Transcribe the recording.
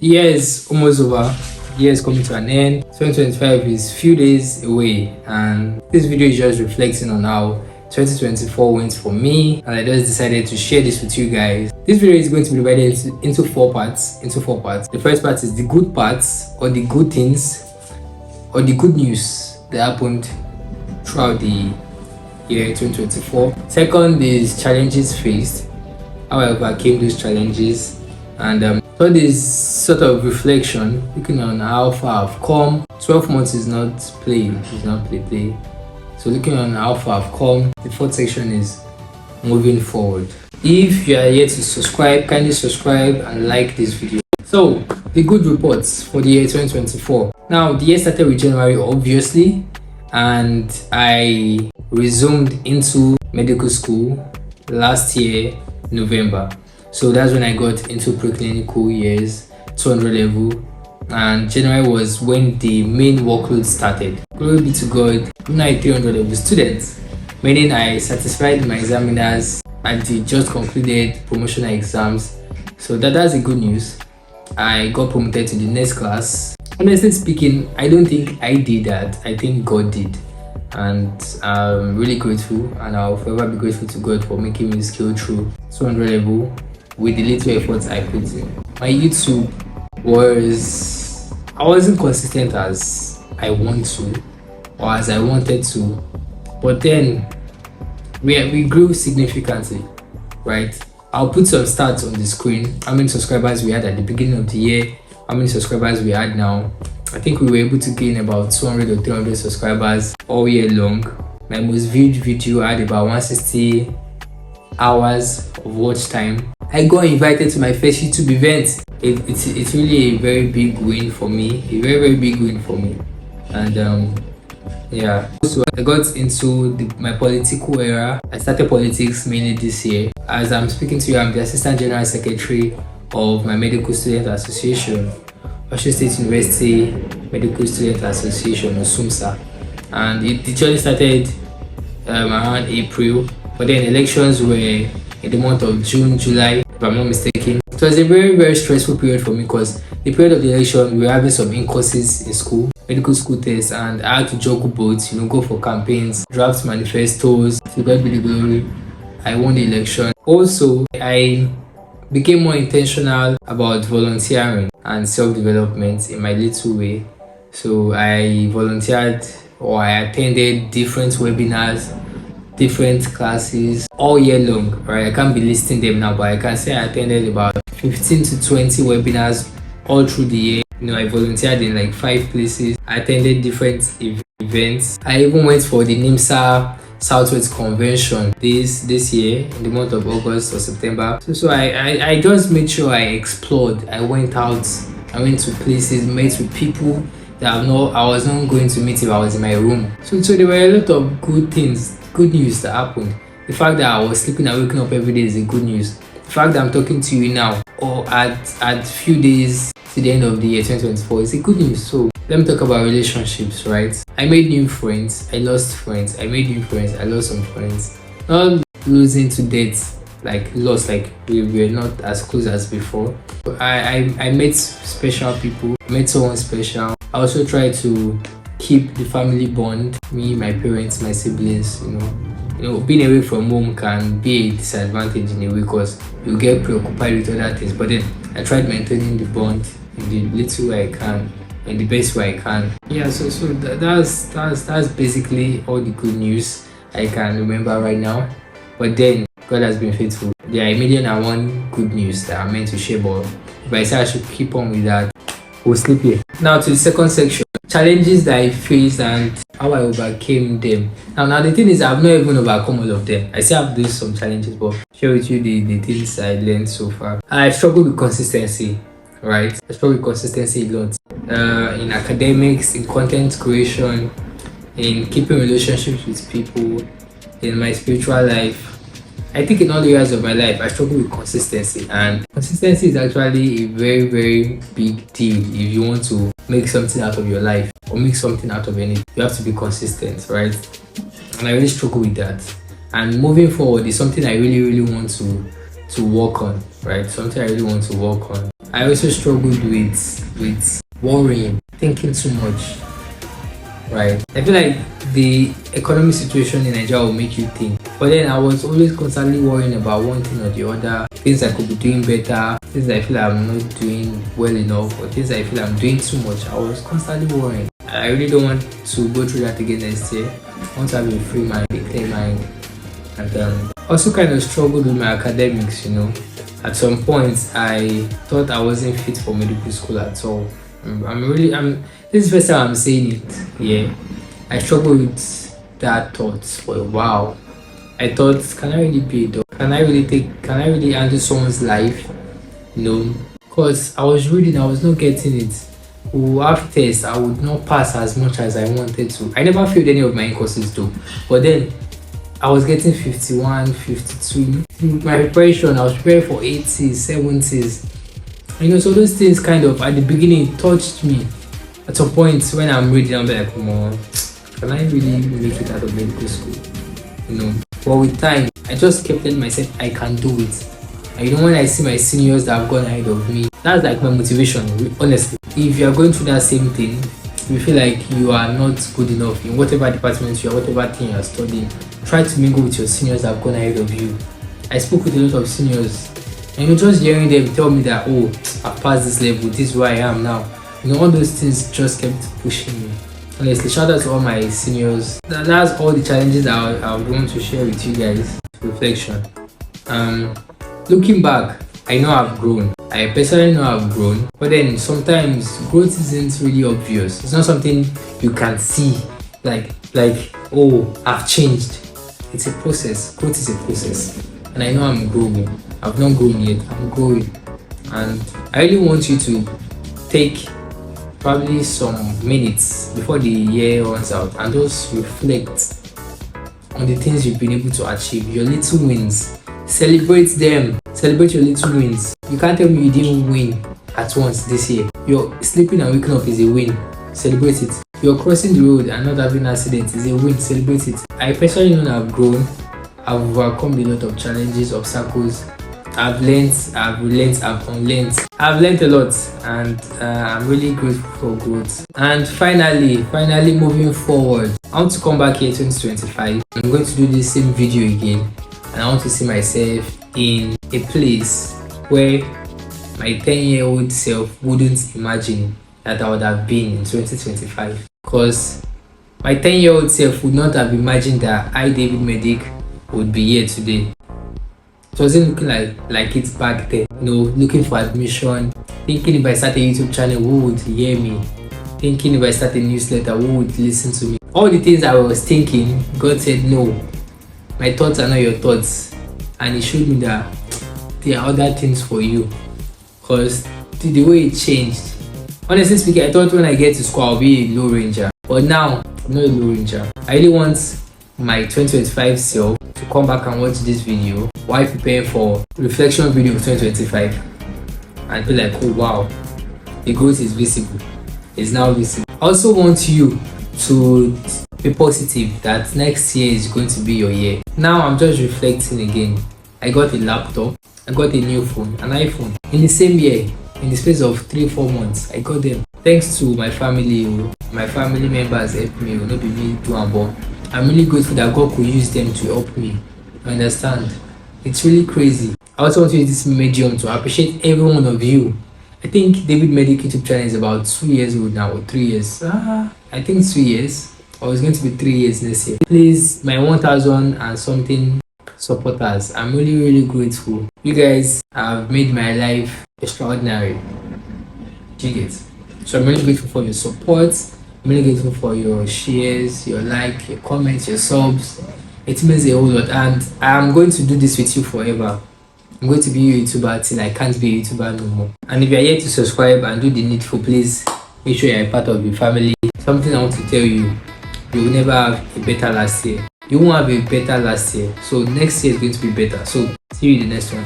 The year is almost over. The year is coming to an end. 2025 is few days away, and this video is just reflecting on how 2024 went for me, and I just decided to share this with you guys. This video is going to be divided into four parts. The first part is the good parts, or the good things, or the good news that happened throughout the year 2024. Second is challenges faced, how I overcame those challenges, and third is sort of reflection, looking on how far I've come. 12 months is not play, play. So looking on how far I've come. The fourth section is moving forward. If you are yet to subscribe, kindly subscribe and like this video. So the good reports for the year 2024. Now the year started with January, obviously, and I resumed into medical school last year, November. So that's when I got into preclinical years, 200 level, and January was when the main workload started. Glory be to God, I'm now a 300 level student, meaning I satisfied my examiners at the just concluded promotional exams. So that's the good news. I got promoted to the next class. Honestly speaking, I don't think I did that. I think God did. And I'm really grateful, and I'll forever be grateful to God for making me scale through 200 level with the little efforts I put in. My YouTube I wasn't consistent as I want to, or as I wanted to, but then we grew significantly, right? I'll put some stats on the screen, how many subscribers we had at the beginning of the year, how many subscribers we had now. I think we were able to gain about 200 or 300 subscribers all year long. My most viewed video had about 160 hours of watch time. I got invited to my first YouTube event. It's really a very big win for me, very big win for me. And yeah, so I got into my political era. I started politics mainly this year. As I'm speaking to you, I'm the Assistant General Secretary of my Medical Student Association, Osun State University Medical Student Association, or SUMSA. And it journey started around April, but then elections were in the month of June, July, if I'm not mistaken. It was a very stressful period for me, because the period of the election, we were having some in-courses in school, medical school tests, and I had to juggle both, go for campaigns, draft manifestos. To God be the glory, I won the election. Also, I became more intentional about volunteering and self-development in my little way. So I volunteered, or I attended different webinars, different classes all year long, right? I can't be listing them now, but I can say I attended about 15 to 20 webinars all through the year. I volunteered in like 5 places. I attended different events. I even went for the NIMSA Southwest Convention this year in the month of August or September. So I just made sure I explored. I went out, I went to places, met with people that I was not going to meet if I was in my room. So there were a lot of good things, good news that happened. The fact that I was sleeping and waking up every day is a good news. The fact that I'm talking to you now, or at few days to the end of the year 2024, is a good news. So let me talk about relationships, right? I made new friends, I lost friends. I made new friends, I lost some friends. Not losing to death, like lost, like we were not as close as before. I met special people, met someone special. I also try to keep the family bond, me, my parents, my siblings. Being away from home can be a disadvantage in a way, because you get preoccupied with other things. But then I tried maintaining the bond in the little way I can, in the best way I can. Yeah, so that's basically all the good news I can remember right now. But then God has been faithful. There are 1,001 good news that I'm meant to share, but if I say I should keep on with that, we'll sleep here. Now to the second section, challenges that I faced and how I overcame them. Now the thing is, I've not even overcome all of them. I still have those some challenges, but share with you the things I learned so far. I struggle with consistency, right? I struggle with consistency a lot. In academics, in content creation, in keeping relationships with people, in my spiritual life. I think in all areas of my life, I struggle with consistency, and consistency is actually a very big deal if you want to make something out of your life or make something out of anything. You have to be consistent, right? And I really struggle with that. And moving forward is something I really want to work on, right? Something I really want to work on. I also struggled with worrying, thinking too much, right? I feel like the economic situation in Nigeria will make you think. But then I was always constantly worrying about one thing or the other, things I could be doing better, things I feel I'm not doing well enough, or things I feel I'm doing too much. I was constantly worrying. I really don't want to go through that again next year. I want to have a free mind, a clear mind. And also kind of struggled with my academics, At some point, I thought I wasn't fit for medical school at all. This is the first time I'm saying it. Yeah, I struggled with that thought for a while. I thought, can I really be a doctor? Can I really handle someone's life? Because I was reading, I was not getting it. We will have tests, I would not pass as much as I wanted to. I never failed any of my courses though. But then I was getting 51, 52. In my preparation, I was preparing for 80s, 70s. So those things kind of at the beginning touched me. At some point when I'm reading, I'm like, come on, can I really make it out of medical school? But with time, I just kept telling myself I can do it. And when I see my seniors that have gone ahead of me, that's like my motivation, honestly. If you are going through that same thing, you feel like you are not good enough in whatever department you are, whatever thing you are studying, try to mingle with your seniors that have gone ahead of you. I spoke with a lot of seniors, and just hearing them tell me that, oh, I've passed this level, this is where I am now. All those things just kept pushing me. Honestly, shout out to all my seniors. That's all the challenges I would want to share with you guys. Reflection. Looking back, I know I've grown. I personally know I've grown, but then sometimes growth isn't really obvious. It's not something you can see, like oh, I've changed. It's a process. Growth is a process, and I know I'm growing. I've not grown yet. I'm growing, and I really want you to take probably some minutes before the year runs out and just reflect on the things you've been able to achieve, your little wins. Celebrate them. Celebrate your little wins. You can't tell me you didn't win at once this year. Your sleeping and waking up is a win. Celebrate it. You're crossing the road and not having an accident is a win. Celebrate it. I personally know that I've grown. I've overcome a lot of challenges, obstacles. I've learned, I've relent, I've unlearned. I've learned a lot, and I'm really grateful for growth. And finally moving forward, I want to come back here 2025. I'm going to do the same video again, and I want to see myself in a place where my 10-year-old self wouldn't imagine that I would have been in 2025. Because my 10-year-old self would not have imagined that I, David Medic, would be here today. It wasn't looking like it's back then. Looking for admission, thinking if I start a YouTube channel, who would hear me? Thinking if I start a newsletter, who would listen to me? All the things I was thinking, God said no. My thoughts are not your thoughts. And He showed me that there are other things for you. Because the way it changed. Honestly speaking, I thought when I get to school I'll be a low ranger. But now, I'm not a low ranger. I really want my 2025 self to come back and watch this video while preparing for reflection video of 2025 and be like, oh wow, the growth is visible. It's now visible. I also want you to be positive that next year is going to be your year. Now I'm just reflecting again. I got a laptop, I got a new phone, an iPhone. In the same year, in the space of 3-4 months, I got them. Thanks to my family. My family members helped me, not be me do and born. I'm really grateful that God could use them to help me. You understand? It's really crazy. I also want to use this medium to appreciate every one of you. I think David Medic YouTube channel is about 2 years old now, or 3 years. I think 2 years. Or it's going to be 3 years next year. Please, my 1,000 and something supporters, I'm really grateful. You guys have made my life extraordinary. You get? So I'm really grateful for your support. I'm really grateful for your shares, your like, your comments, your subs. It means a whole lot, and I'm going to do this with you forever. I'm going to be a YouTuber till I can't be a YouTuber no more. And if you're here to subscribe and do the needful, please make sure you're a part of the family. Something I want to tell you, you will never have a better last year. You won't have a better last year, so next year is going to be better. So see you in the next one.